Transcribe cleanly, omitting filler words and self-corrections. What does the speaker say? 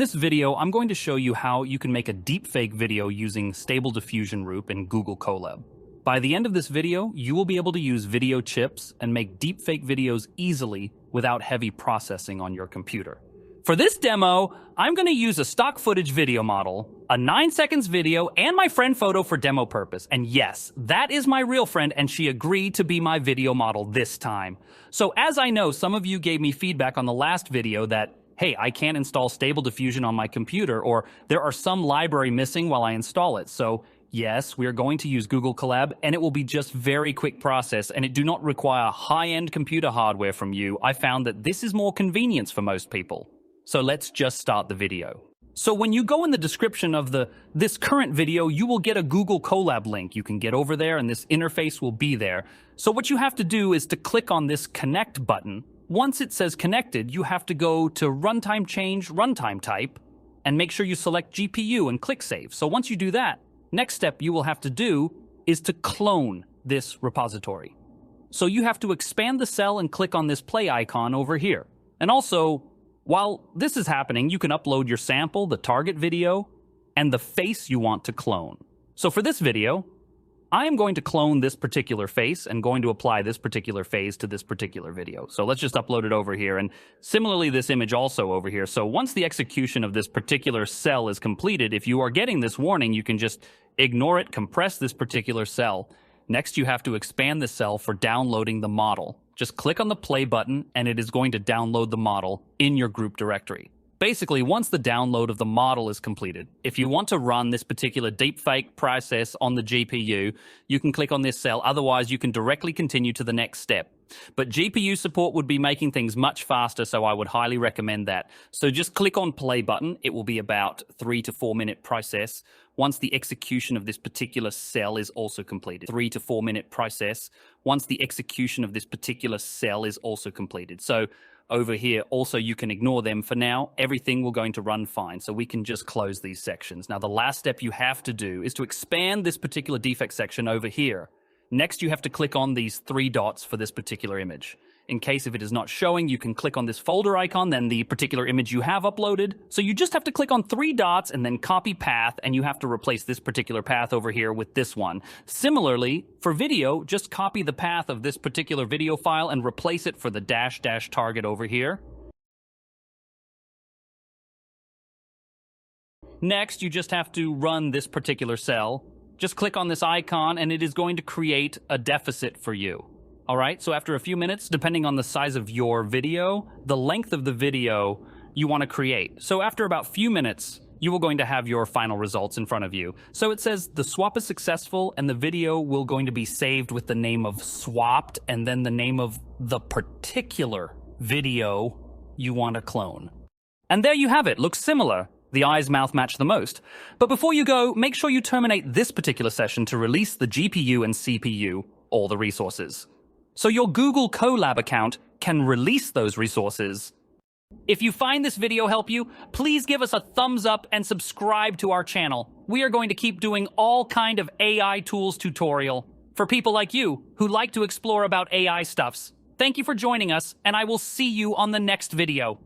this video, I'm going to show you how you can make a deepfake video using Stable Diffusion Roop in Google Colab. By the end of this video, you will be able to use video chips and make deepfake videos easily without heavy processing on your computer. For this demo, I'm going to use a stock footage video model, a 9 seconds video, and my friend photo for demo purpose. And yes, that is my real friend, and she agreed to be my video model this time. So as I know, some of you gave me feedback on the last video that, hey, I can't install Stable Diffusion on my computer, or there are some library missing while I install it. So yes, we are going to use Google Colab, and it will be just very quick process, and it do not require high-end computer hardware from you. I found that this is more convenience for most people. So let's just start the video. So when you go in the description of this current video, you will get a Google Colab link. You can get over there and this interface will be there. So what you have to do is to click on this connect button. Once it says connected, you have to go to runtime change, runtime type, and make sure you select GPU and click save. So once you do that, next step you will have to do is to clone this repository. So you have to expand the cell and click on this play icon over here. And also, while this is happening, you can upload your sample, the target video, and the face you want to clone. So for this video, I am going to clone this particular face and going to apply this particular face to this particular video. So let's just upload it over here, and similarly this image also over here. So once the execution of this particular cell is completed, if you are getting this warning, you can just ignore it, compress this particular cell. Next, you have to expand the cell for downloading the model. Just click on the play button and it is going to download the model in your group directory. Basically, once the download of the model is completed, if you want to run this particular deepfake process on the GPU, you can click on this cell. Otherwise, you can directly continue to the next step. But GPU support would be making things much faster, so I would highly recommend that. So just click on play button. It will be about 3 to 4 minute process. Once the execution of this particular cell is also completed. 3 to 4 minute process. Once the execution of this particular cell is also completed. So over here, also you can ignore them for now. Everything will going to run fine. So we can just close these sections. Now the last step you have to do is to expand this particular defect section over here. Next, you have to click on these 3 dots for this particular image. In case if it is not showing, you can click on this folder icon, then the particular image you have uploaded. So you just have to click on 3 dots and then copy path, and you have to replace this particular path over here with this one. Similarly, for video, just copy the path of this particular video file and replace it for the -- target over here. Next, you just have to run this particular cell. Just click on this icon and it is going to create a deficit for you. All right, so after a few minutes, depending on the size of your video, the length of the video you want to create. So after about a few minutes, you are going to have your final results in front of you. So it says the swap is successful and the video will going to be saved with the name of swapped and then the name of the particular video you want to clone. And there you have it, looks similar. The eyes, mouth match the most. But before you go, make sure you terminate this particular session to release the GPU and CPU, all the resources. So your Google Colab account can release those resources. If you find this video help you, please give us a thumbs up and subscribe to our channel. We are going to keep doing all kind of AI tools tutorial for people like you who like to explore about AI stuffs. Thank you for joining us, and I will see you on the next video.